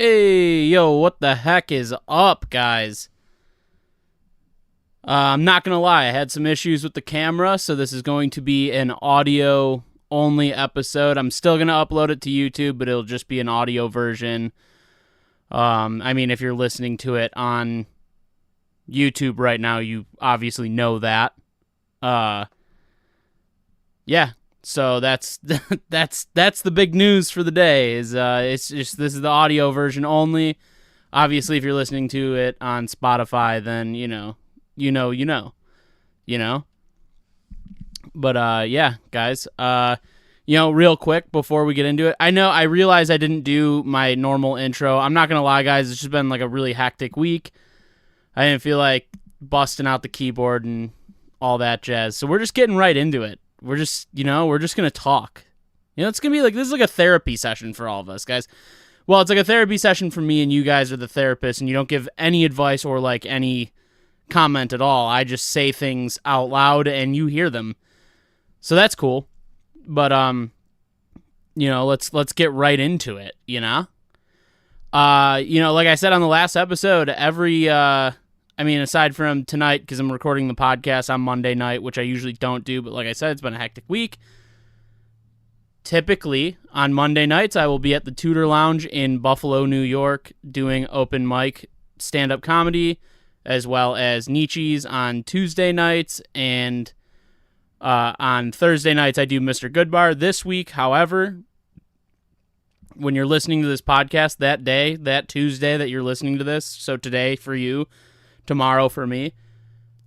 Hey, yo, what the heck is up, guys? I'm not going to lie, I had some issues with the camera, so this is going to be an audio-only episode. I'm still going to upload it to YouTube, but it'll just be an audio version. If you're listening to it on YouTube right now, you obviously know that. Yeah. So that's the big news for the day. This is the audio version only. Obviously, if you're listening to it on Spotify, then you know. But yeah, guys. Real quick before we get into it, I realize I didn't do my normal intro. I'm not gonna lie, guys. It's just been like a really hectic week. I didn't feel like busting out the keyboard and all that jazz. So we're just getting right into it. We're just going to talk. It's going to be like, this is like a therapy session for all of us, guys. Well, it's like a therapy session for me, and you guys are the therapists, and you don't give any advice or like any comment at all. I just say things out loud, and you hear them. So that's cool. But, let's get right into it, like I said on the last episode, aside from tonight, because I'm recording the podcast on Monday night, which I usually don't do, but like I said, it's been a hectic week. Typically, on Monday nights, I will be at the Tudor Lounge in Buffalo, New York, doing open mic stand-up comedy, as well as Nietzsche's on Tuesday nights, and on Thursday nights, I do Mr. Goodbar. This week, however, when you're listening to this podcast, that Tuesday that you're listening to this, so today for you, tomorrow for me,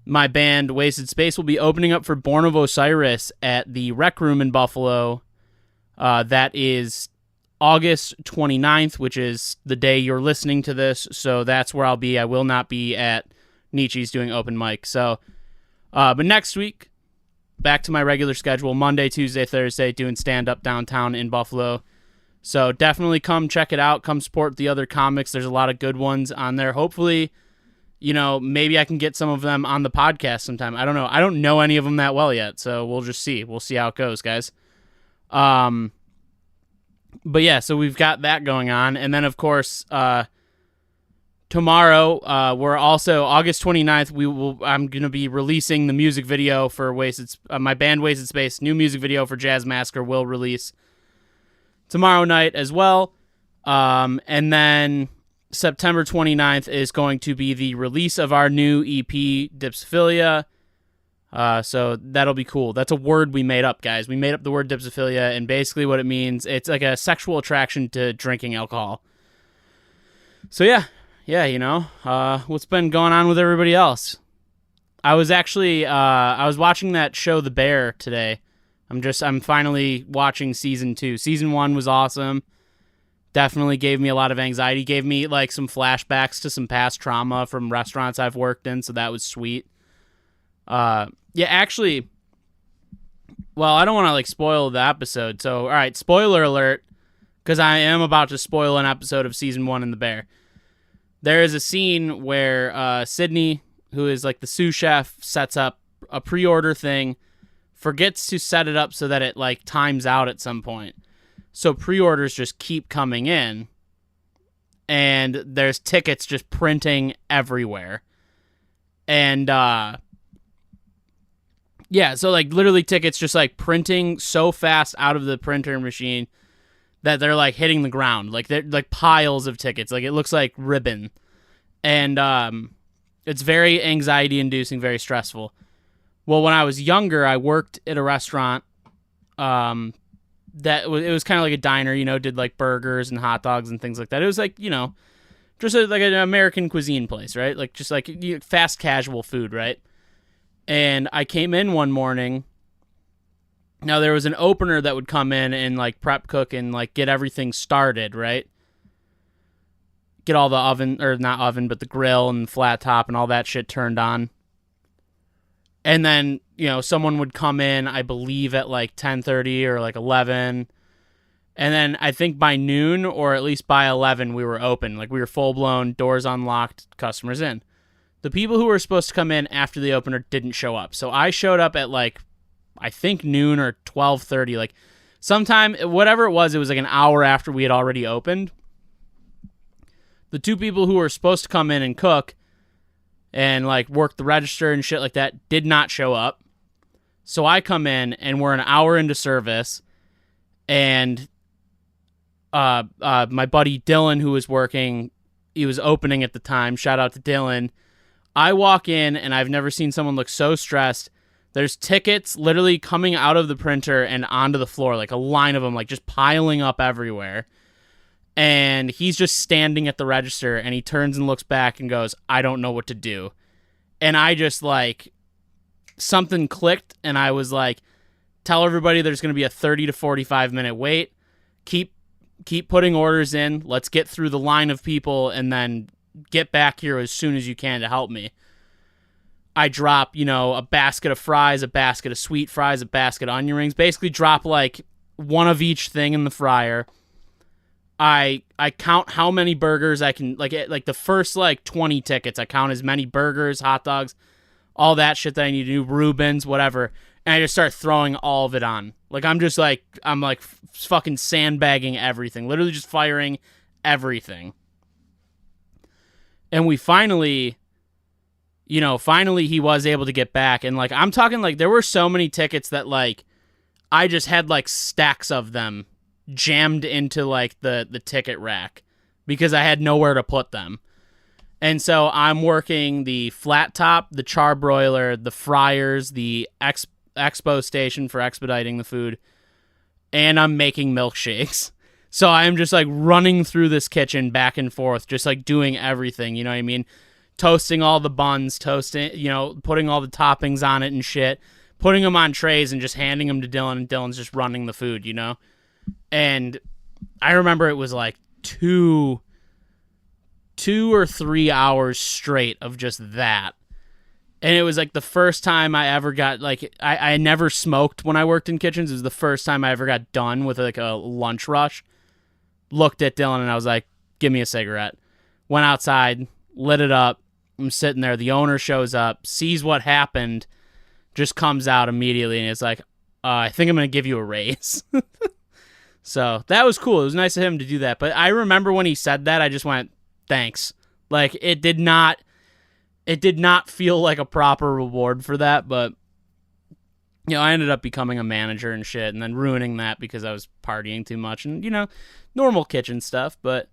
my band Wasted Space will be opening up for Born of Osiris at the Rec Room in Buffalo. That is August 29th, which is the day you're listening to this, so that's where I'll be. I will not be at Nietzsche's doing open mic. So, but next week, back to my regular schedule, Monday, Tuesday, Thursday, doing stand-up downtown in Buffalo. So definitely come check it out. Come support the other comics. There's a lot of good ones on there. Hopefully, maybe I can get some of them on the podcast sometime. I don't know. I don't know any of them that well yet, so we'll just see. We'll see how it goes, guys. But yeah, so we've got that going on. And then, of course, tomorrow, we're also, August 29th, I'm going to be releasing the music video for my band Wasted Space. New music video for Jazz Massacre will release tomorrow night as well. And then September 29th is going to be the release of our new EP, Dipsophilia. So that'll be cool. That's a word we made up, guys. We made up the word dipsophilia, and basically what it means, it's like a sexual attraction to drinking alcohol. So yeah, what's been going on with everybody else? I was watching that show, The Bear, today. I'm finally watching season 2. Season 1 was awesome. Definitely gave me a lot of anxiety. Gave me like some flashbacks to some past trauma from restaurants I've worked in, so that was sweet. I don't want to spoil the episode. So, all right, spoiler alert, because I am about to spoil an episode of season 1 in The Bear. There is a scene where Sydney, who is like the sous chef, sets up a pre-order thing, forgets to set it up so that it times out at some point. So pre-orders just keep coming in, and there's tickets just printing everywhere. And, so literally tickets just printing so fast out of the printer machine that they're hitting the ground. They're piles of tickets. It looks like ribbon. And it's very anxiety inducing, very stressful. Well, when I was younger, I worked at a restaurant it was kind of like a diner, did burgers and hot dogs and things like that. It was just an American cuisine place, right? Just fast casual food, right? And I came in one morning. Now there was an opener that would come in and prep cook and get everything started, right? Get all the oven, or not oven, but the grill and the flat top and all that shit turned on. And then, someone would come in, I believe at 10:30 or 11. And then I think by noon, or at least by 11, we were open. We were full-blown, doors unlocked, customers in. The people who were supposed to come in after the opener didn't show up. So I showed up at I think noon or 12:30. Sometime, whatever it was an hour after we had already opened. the two people who were supposed to come in and cook and like work the register and shit like that did not show up. So I come in and we're an hour into service, and my buddy Dylan, who was working, he was opening at the time. Shout out to Dylan. I walk in and I've never seen someone look so stressed. There's tickets literally coming out of the printer and onto the floor, like a line of them, like just piling up everywhere. And he's just standing at the register, and he turns and looks back and goes, I don't know what to do. And I just like, something clicked, and I was like, tell everybody there's going to be a 30 to 45 minute wait. Keep putting orders in. Let's get through the line of people and then get back here as soon as you can to help me. I drop, a basket of fries, a basket of sweet fries, a basket of onion rings. Basically drop like one of each thing in the fryer. I count how many burgers I can, like the first like 20 tickets, I count as many burgers, hot dogs, all that shit that I need to do, Reubens, whatever. And I just start throwing all of it on. Like I'm fucking sandbagging everything, literally just firing everything. And we finally he was able to get back. And like, I'm talking like there were so many tickets that like I just had like stacks of them jammed into like the ticket rack because I had nowhere to put them. And so I'm working the flat top, the charbroiler, the fryers, the expo station for expediting the food, and I'm making milkshakes. So I'm just like running through this kitchen back and forth, just like doing everything, you know what I mean? Toasting all the buns, putting all the toppings on it and shit, putting them on trays and just handing them to Dylan, and Dylan's just running the food, And I remember it was like 2 or 3 hours straight of just that. And it was like the first time I ever got, like, I never smoked when I worked in kitchens. It was the first time I ever got done with like a lunch rush. Looked at Dylan and I was like, give me a cigarette. Went outside, lit it up. I'm sitting there. The owner shows up, sees what happened, just comes out immediately and it's like, I think I'm going to give you a raise. So that was cool. It was nice of him to do that. But I remember when he said that, I just went, thanks. Like it did not feel like a proper reward for that, but I ended up becoming a manager and shit and then ruining that because I was partying too much and normal kitchen stuff. But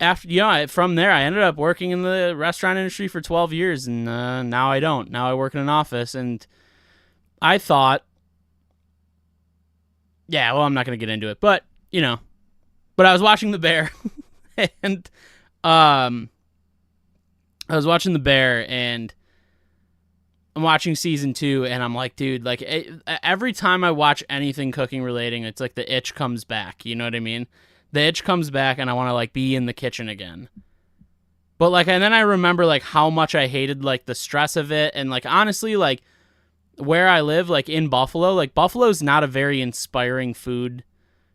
after from there I ended up working in the restaurant industry for 12 years and now I don't. Now I work in an office, and I thought, yeah, well, I'm not going to get into it, but but I was watching The Bear and I was watching The Bear, and I'm watching season 2, and I'm like, dude, like every time I watch anything cooking relating, it's like the itch comes back. You know what I mean? The itch comes back, and I want to like be in the kitchen again. But like, and then I remember like how much I hated like the stress of it, and like honestly, like where I live, like in Buffalo, like Buffalo's not a very inspiring food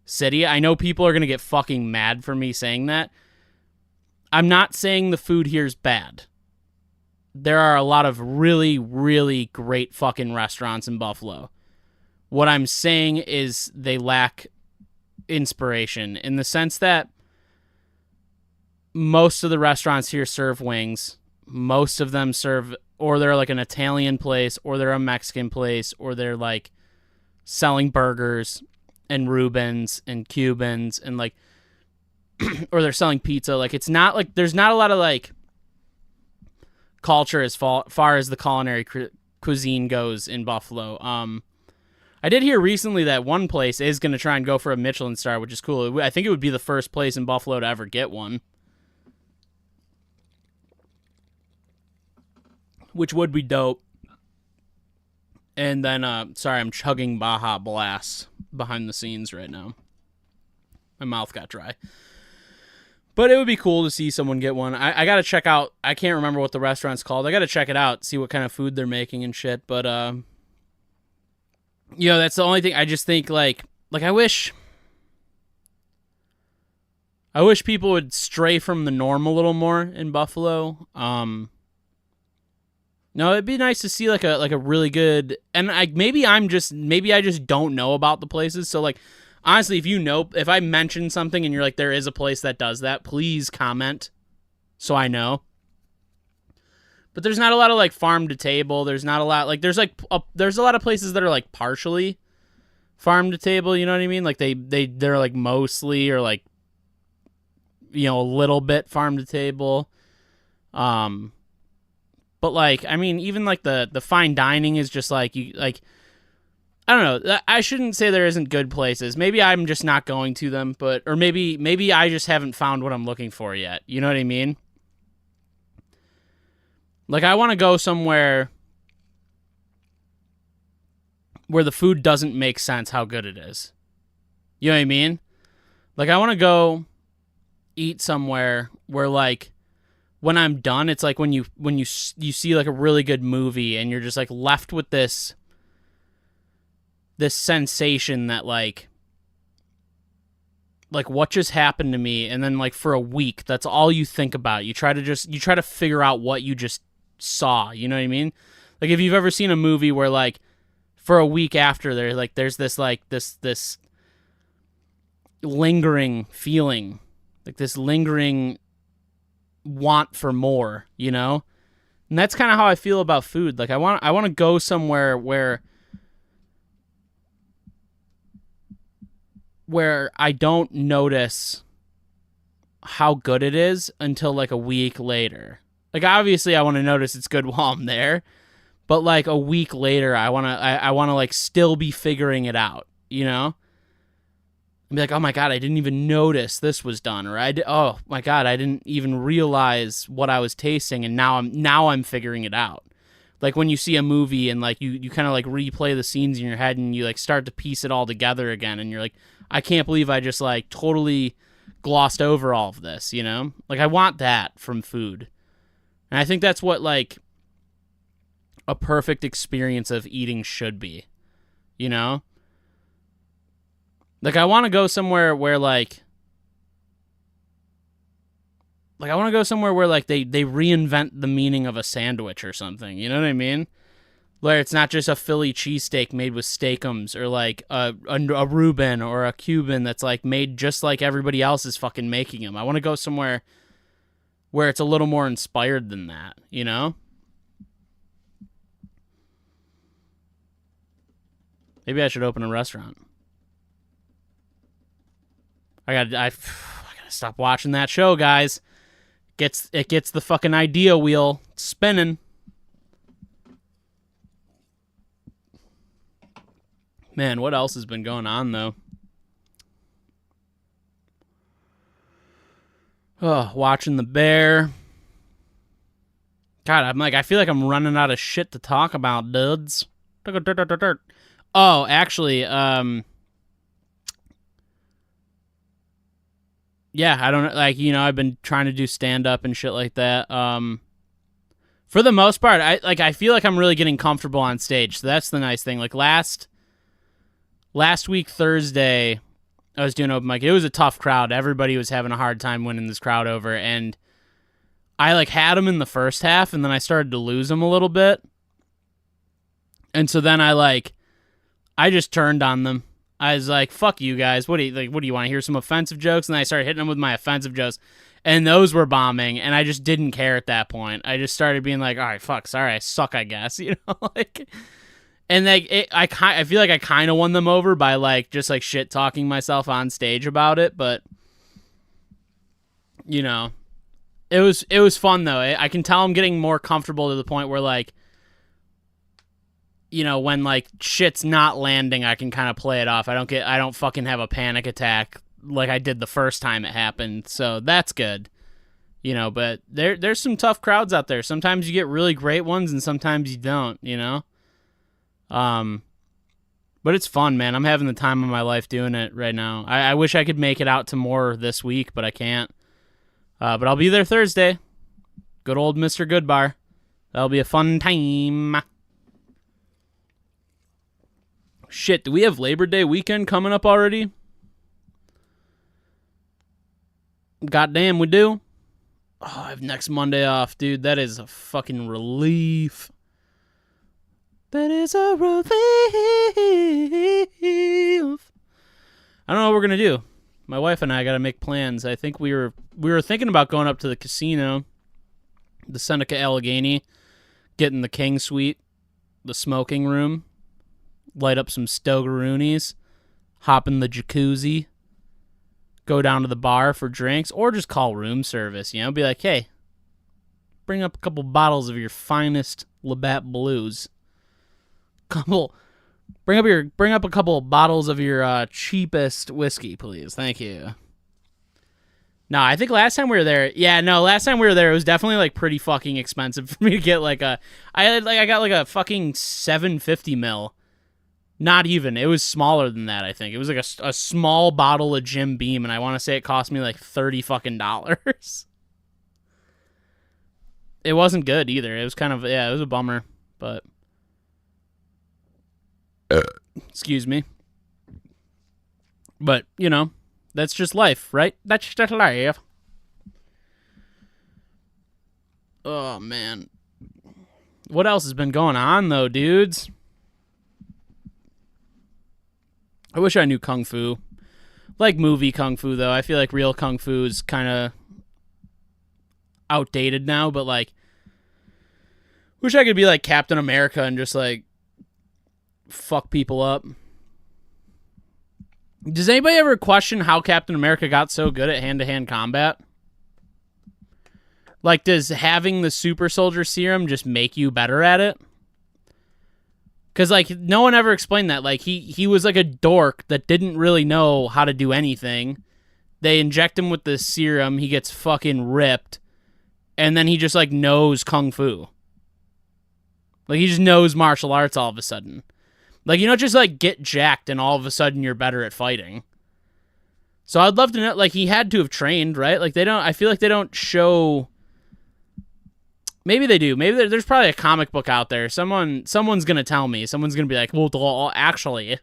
city. I know people are gonna get fucking mad for me saying that. I'm not saying the food here's bad. There are a lot of really, really great fucking restaurants in Buffalo. What I'm saying is they lack inspiration in the sense that most of the restaurants here serve wings. Most of them serve, or they're like an Italian place, or they're a Mexican place, or they're like selling burgers and Reubens and Cubans and like, or they're selling pizza. Like it's not like, there's not a lot of like culture as far as the culinary cuisine goes in Buffalo. I did hear recently that one place is going to try and go for a Michelin star, which is cool. I think it would be the first place in Buffalo to ever get one, which would be dope. And then, sorry, I'm chugging Baja Blast behind the scenes right now. My mouth got dry. But it would be cool to see someone get one. I got to check out, I can't remember what the restaurant's called. I got to check it out, see what kind of food they're making and shit. But, that's the only thing. I just think, like I wish people would stray from the norm a little more in Buffalo. No, it'd be nice to see like a really good, and maybe I just don't know about the places. So like, honestly, if I mention something and you're like, there is a place that does that, please comment so I know. But there's not a lot of like farm to table. There's not a lot like there's a lot of places that are like partially farm to table. You know what I mean? Like they're like mostly or like a little bit farm to table. But like I mean, even like the fine dining is just like you like. I don't know. I shouldn't say there isn't good places. Maybe I'm just not going to them, or maybe I just haven't found what I'm looking for yet. You know what I mean? Like, I want to go somewhere where the food doesn't make sense how good it is. You know what I mean? Like, I want to go eat somewhere where, like, when I'm done, it's like when you see, like, a really good movie and you're just, like, left with this sensation that, like, what just happened to me? And then, like, for a week, that's all you think about. You try to figure out what you just saw, you know what I mean? Like if you've ever seen a movie where like for a week after there's this lingering feeling, like this lingering want for more, you know? And that's kind of how I feel about food. Like I want to go somewhere where I don't notice how good it is until like a week later. Like obviously I want to notice it's good while I'm there, but like a week later I want to like still be figuring it out, you know? And be like, "Oh my god, I didn't even notice this was done," or "Oh my god, I didn't even realize what I was tasting and now I'm figuring it out." Like when you see a movie and like you kind of like replay the scenes in your head and you like start to piece it all together again and you're like, "I can't believe I just like totally glossed over all of this," you know? Like I want that from food. And I think that's what, like, a perfect experience of eating should be, you know? Like, I want to go somewhere where, like, I want to go somewhere where, like, they reinvent the meaning of a sandwich or something, you know what I mean? Where it's not just a Philly cheesesteak made with steakums or, like, a Reuben or a Cuban that's, like, made just like everybody else is fucking making them. I want to go somewhere where it's a little more inspired than that, you know? Maybe I should open a restaurant. I gotta stop watching that show, guys. It gets the fucking idea wheel spinning. Man, what else has been going on, though? Oh, watching The Bear. God, I feel like I'm running out of shit to talk about, dudes. Oh, actually, yeah, I don't know, like, you know, I've been trying to do stand-up and shit like that. For the most part, I feel like I'm really getting comfortable on stage, so that's the nice thing. Like, last week, Thursday, I was doing open mic. It was a tough crowd. Everybody was having a hard time winning this crowd over, and I, like, had them in the first half, and then I started to lose them a little bit. And so then I just turned on them. I was like, "Fuck you guys. What do you want to hear some offensive jokes?" And then I started hitting them with my offensive jokes, and those were bombing, and I just didn't care at that point. I just started being like, "All right, fuck, sorry, I suck, I guess," you know, like. And like I feel like I kind of won them over by like just like shit talking myself on stage about it, but you know, it was fun though. I can tell I'm getting more comfortable to the point where like, you know, when like shit's not landing, I can kind of play it off. I don't fucking have a panic attack like I did the first time it happened. So that's good. You know, but there's some tough crowds out there. Sometimes you get really great ones and sometimes you don't, you know? But it's fun, man. I'm having the time of my life doing it right now. I wish I could make it out to more this week, but I can't. But I'll be there Thursday. Good old Mr. Goodbar. That'll be a fun time. Shit, do we have Labor Day weekend coming up already? Goddamn, we do. Oh, I have next Monday off, dude. That is a fucking relief. That is a relief. I don't know what we're going to do. My wife and I got to make plans. I think we were thinking about going up to the casino, the Seneca Allegheny, getting the King Suite, the smoking room, light up some Stogaroonies, hop in the jacuzzi, go down to the bar for drinks, or just call room service, you know, be like, hey, bring up a couple bottles of your finest Labatt Blues. Bring up a couple of bottles of your cheapest whiskey, please. Thank you. No, I think last time we were there, it was definitely like pretty fucking expensive for me to get like I got like a fucking 750 ml. Not even. It was smaller than that, I think. It was like a small bottle of Jim Beam, and I want to say it cost me like $30 fucking. It wasn't good either. It was kind of, it was a bummer, but excuse me. But, you know, that's just life, right? That's just life. Oh, man. What else has been going on, though, dudes? I wish I knew Kung Fu. Like movie Kung Fu, though. I feel like real Kung Fu is kind of outdated now, but, like, wish I could be like Captain America and just, like, fuck people up. Does anybody ever question how Captain America got so good at hand-to-hand combat? Like, does having the super soldier serum just make you better at it? Because, like, no one ever explained that. Like, he was like a dork that didn't really know how to do anything. They inject him with the serum, he gets fucking ripped, and then he just, like, knows Kung Fu. Like, he just knows martial arts all of a sudden. Like, you don't just, like, get jacked and all of a sudden you're better at fighting. So I'd love to know, like, he had to have trained, right? Like, I feel like they don't show... Maybe they do. Maybe there's probably a comic book out there. Someone's going to tell me. Someone's going to be like, well, actually,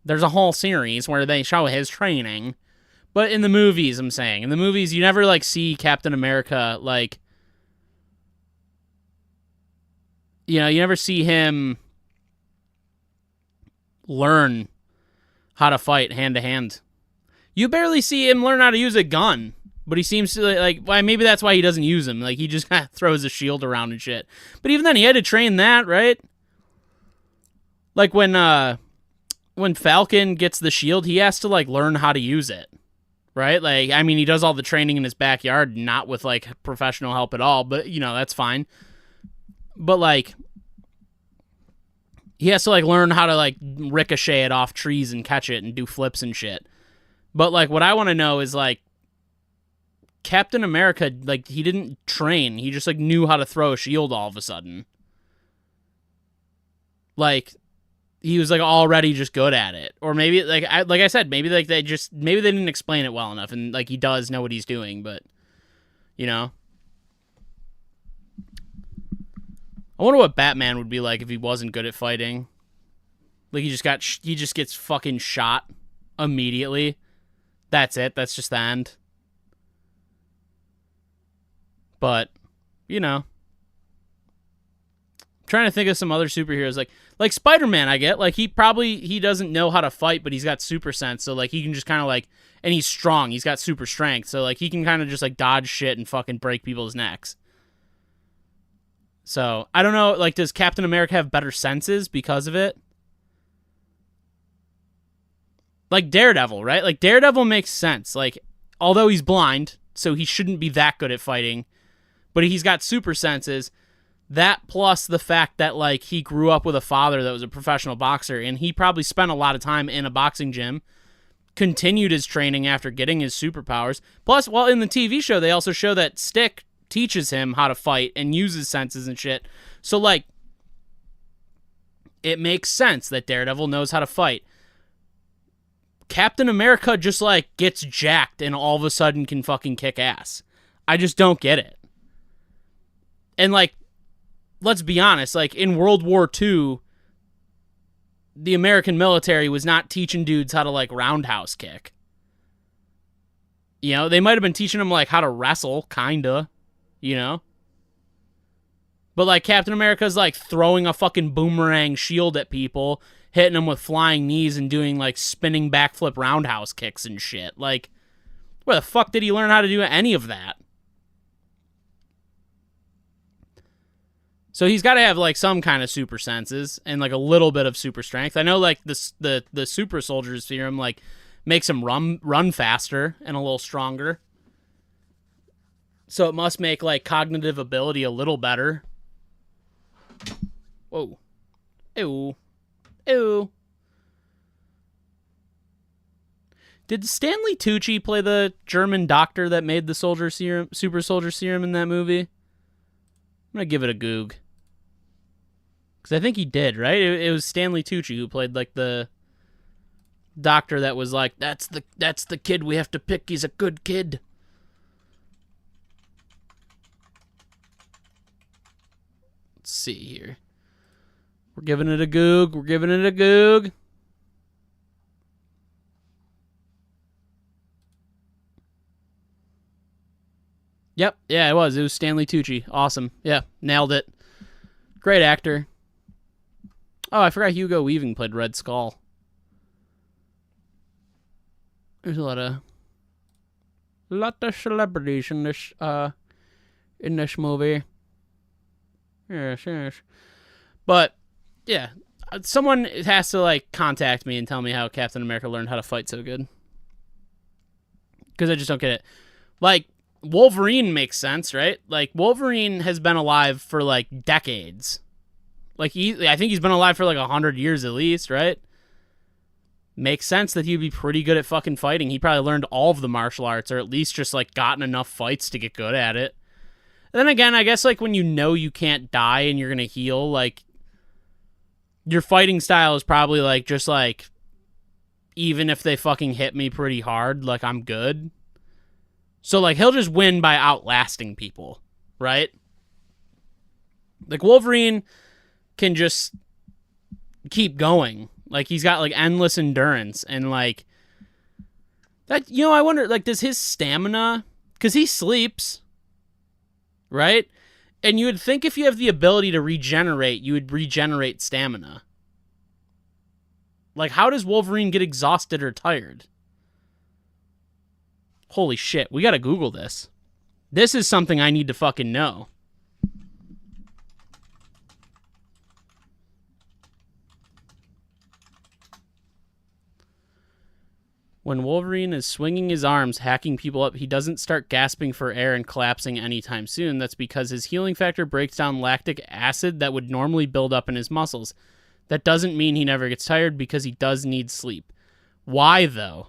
there's a whole series where they show his training. But in the movies, I'm saying, in the movies, you never, like, see Captain America, like... You know, you never see him learn how to fight hand-to-hand. You barely see him learn how to use a gun, but he seems to, like, well, maybe that's why he doesn't use them. Like, he just kind of throws a shield around and shit. But even then, he had to train that, right? Like, when Falcon gets the shield, he has to, like, learn how to use it, right? Like, I mean, he does all the training in his backyard, not with, like, professional help at all, but, you know, that's fine. But, like, he has to, like, learn how to, like, ricochet it off trees and catch it and do flips and shit. But, like, what I want to know is, like, Captain America, like, he didn't train. He just, like, knew how to throw a shield all of a sudden. Like, he was, like, already just good at it. Or maybe, like I said, maybe, like, they didn't explain it well enough. And, like, he does know what he's doing, but, you know. I wonder what Batman would be like if he wasn't good at fighting. Like, he just gets fucking shot immediately. That's it. That's just the end. But, you know. I'm trying to think of some other superheroes. Like Spider-Man, I get. Like, he doesn't know how to fight, but he's got super sense. So, like, he can just kind of, like, and he's strong. He's got super strength. So, like, he can kind of just, like, dodge shit and fucking break people's necks. So, I don't know, like, does Captain America have better senses because of it? Like Daredevil, right? Like, Daredevil makes sense. Like, although he's blind, so he shouldn't be that good at fighting, but he's got super senses. That plus the fact that, like, he grew up with a father that was a professional boxer, and he probably spent a lot of time in a boxing gym, continued his training after getting his superpowers. Plus, well, in the TV show, they also show that Stick teaches him how to fight and uses senses and shit. So, like, it makes sense that Daredevil knows how to fight. Captain America just, like, gets jacked and all of a sudden can fucking kick ass. I just don't get it. And, like, let's be honest, like, in World War II, the American military was not teaching dudes how to, like, roundhouse kick. You know, they might have been teaching them, like, how to wrestle, kinda. You know? But, like, Captain America's, like, throwing a fucking boomerang shield at people hitting him with flying knees and doing like spinning backflip roundhouse kicks and shit. Like, where the fuck did he learn how to do any of that? So he's got to have like some kind of super senses and like a little bit of super strength. I know like the super soldier serum like makes him run faster and a little stronger. So it must make like cognitive ability a little better. Whoa. Ew. Ew. Did Stanley Tucci play the German doctor that made the super soldier serum in that movie? I'm going to give it a goog. Because I think he did, right? It was Stanley Tucci who played like the doctor that was like, that's the kid we have to pick. He's a good kid. Let's see here. We're giving it a goog. We're giving it a goog. Yep. Yeah, it was. It was Stanley Tucci. Awesome. Yeah, nailed it. Great actor. Oh, I forgot Hugo Weaving played Red Skull. There's a lot of celebrities in this movie. Yes. But yeah, someone has to like contact me and tell me how Captain America learned how to fight so good. Because I just don't get it. Like, Wolverine makes sense, right? Like, Wolverine has been alive for like decades. Like, I think he's been alive for like 100 years at least, right? Makes sense that he'd be pretty good at fucking fighting. He probably learned all of the martial arts, or at least just like gotten enough fights to get good at it. And then again, I guess like when you know you can't die and you're gonna heal, like, your fighting style is probably like just like, even if they fucking hit me pretty hard, like, I'm good. So like he'll just win by outlasting people, right? Like, Wolverine can just keep going. Like, he's got like endless endurance, and like that, you know, I wonder, like, does his stamina, because he sleeps, right? And you would think if you have the ability to regenerate, you would regenerate stamina. Like, how does Wolverine get exhausted or tired? Holy shit, we gotta Google this. This is something I need to fucking know. When Wolverine is swinging his arms, hacking people up, he doesn't start gasping for air and collapsing anytime soon. That's because his healing factor breaks down lactic acid that would normally build up in his muscles. That doesn't mean he never gets tired, because he does need sleep. Why, though?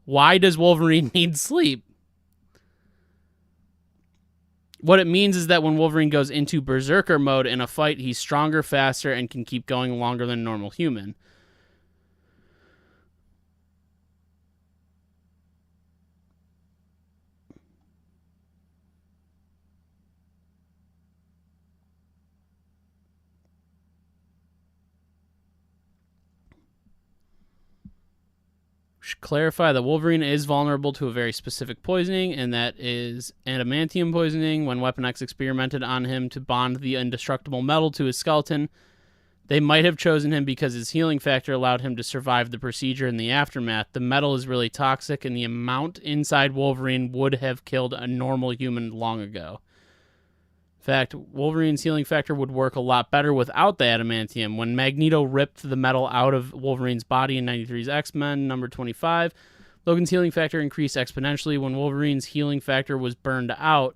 Why does Wolverine need sleep? What it means is that when Wolverine goes into berserker mode in a fight, he's stronger, faster, and can keep going longer than a normal human. Clarify that Wolverine is vulnerable to a very specific poisoning, and that is adamantium poisoning. When Weapon X experimented on him to bond the indestructible metal to his skeleton, they might have chosen him because his healing factor allowed him to survive the procedure in the aftermath. The metal is really toxic, and the amount inside Wolverine would have killed a normal human long ago. In fact, Wolverine's healing factor would work a lot better without the adamantium. When Magneto ripped the metal out of Wolverine's body in 93's X-Men number 25, Logan's healing factor increased exponentially. When Wolverine's healing factor was burned out,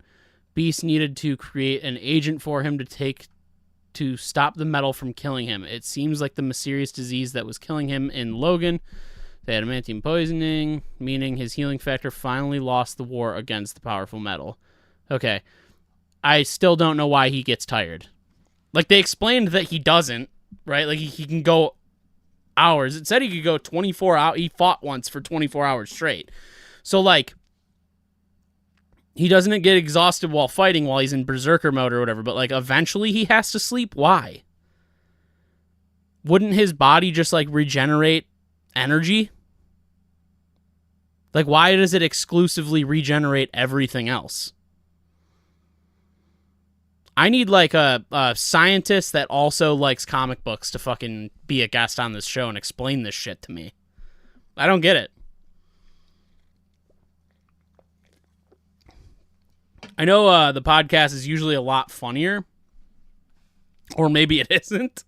Beast needed to create an agent for him to stop the metal from killing him. It seems like the mysterious disease that was killing him in Logan, the adamantium poisoning, meaning his healing factor finally lost the war against the powerful metal. Okay. I still don't know why he gets tired. Like, they explained that he doesn't, right? Like, he can go hours. It said he could go 24 hours. He fought once for 24 hours straight. So, like, he doesn't get exhausted while fighting while he's in berserker mode or whatever, but, like, eventually he has to sleep. Why? Wouldn't his body just, like, regenerate energy? Like, why does it exclusively regenerate everything else? I need like a scientist that also likes comic books to fucking be a guest on this show and explain this shit to me. I don't get it. I know the podcast is usually a lot funnier, or maybe it isn't.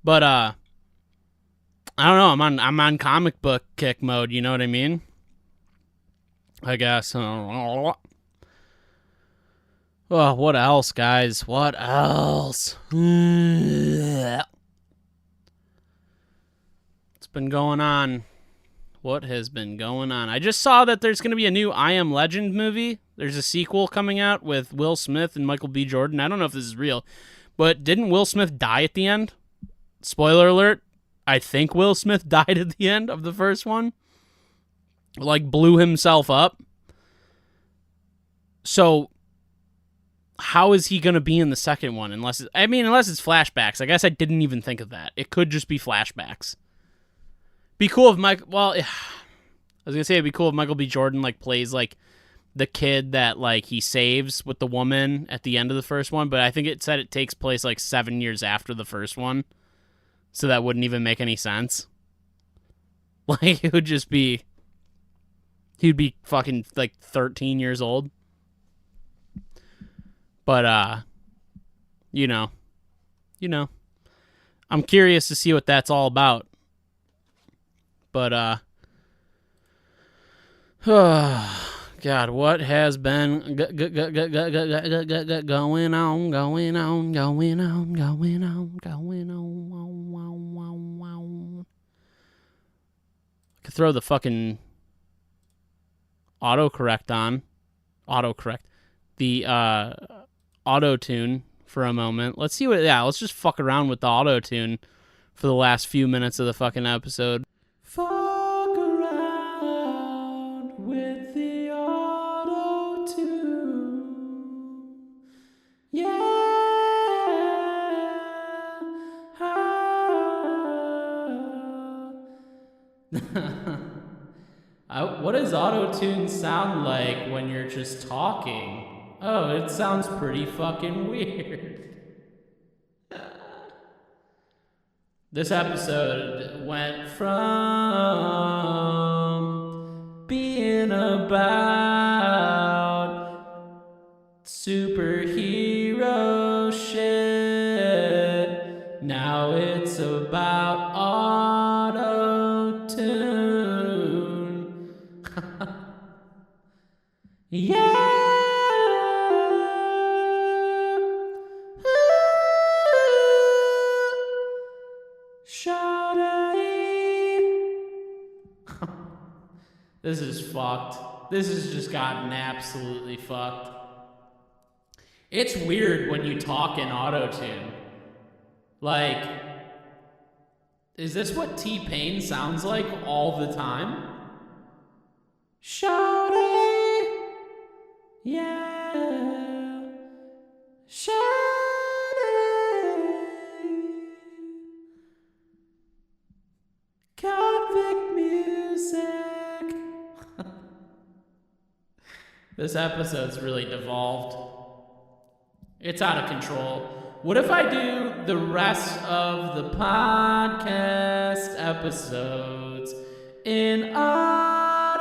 But I don't know. I'm on comic book kick mode. You know what I mean? I guess. Oh, what else, guys? What else? What's been going on? What has been going on? I just saw that there's going to be a new I Am Legend movie. There's a sequel coming out with Will Smith and Michael B. Jordan. I don't know if this is real, but didn't Will Smith die at the end? Spoiler alert. I think Will Smith died at the end of the first one. Like, blew himself up. So, how is he going to be in the second one? Unless it's flashbacks. I guess I didn't even think of that. It could just be flashbacks. Be cool if I was gonna say it'd be cool if Michael B. Jordan like plays like the kid that like he saves with the woman at the end of the first one, but I think it said it takes place like 7 years after the first one, so that wouldn't even make any sense. Like it would just be, he'd be fucking like 13 years old. But you know, I'm curious to see what that's all about. But, God, what has been going on? I could throw the fucking autocorrect on. The, auto-tune for a moment. Let's just fuck around with the auto-tune for the last few minutes of the fucking episode. Fuck around with the auto-tune. Yeah. What does auto-tune sound like when you're just talking? Oh, it sounds pretty fucking weird. This episode went from being about superhero shit. Now it's about auto-tune. Yeah. This is fucked. This has just gotten absolutely fucked. It's weird when you talk in auto-tune. Like, is this what T-Pain sounds like all the time? Shawty, yeah, shawty. Convict music. This episode's really devolved. It's out of control. What if I do the rest of the podcast episodes in auto-tune?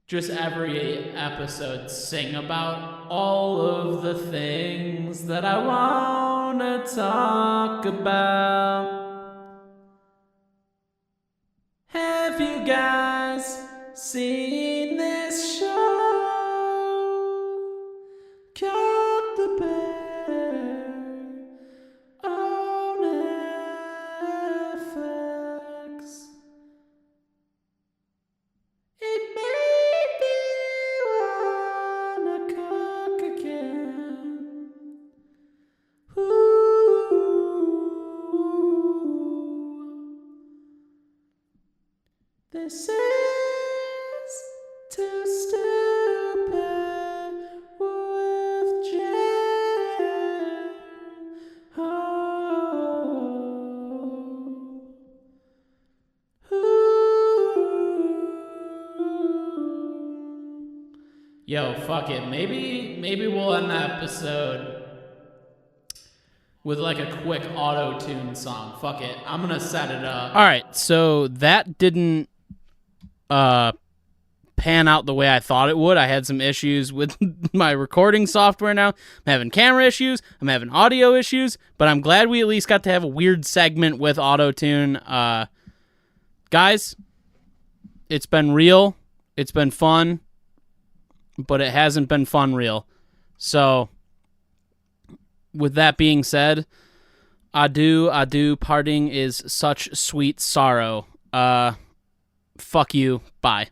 Just every episode sing about all of the things that I want to talk about. Have you guys seen this show called The Bear on FX? It made me wanna cook again. Ooh. This is Too Stupid with Jen. Oh. Yo, fuck it. Maybe we'll end the episode with like a quick auto-tune song. Fuck it. I'm going to set it up. All right. So that didn't pan out the way I thought it would. I had some issues with my recording software now. I'm having camera issues. I'm having audio issues. But I'm glad we at least got to have a weird segment with auto-tune. Guys, it's been real. It's been fun. But it hasn't been fun real. So, with that being said, adieu, parting is such sweet sorrow. Fuck you, bye.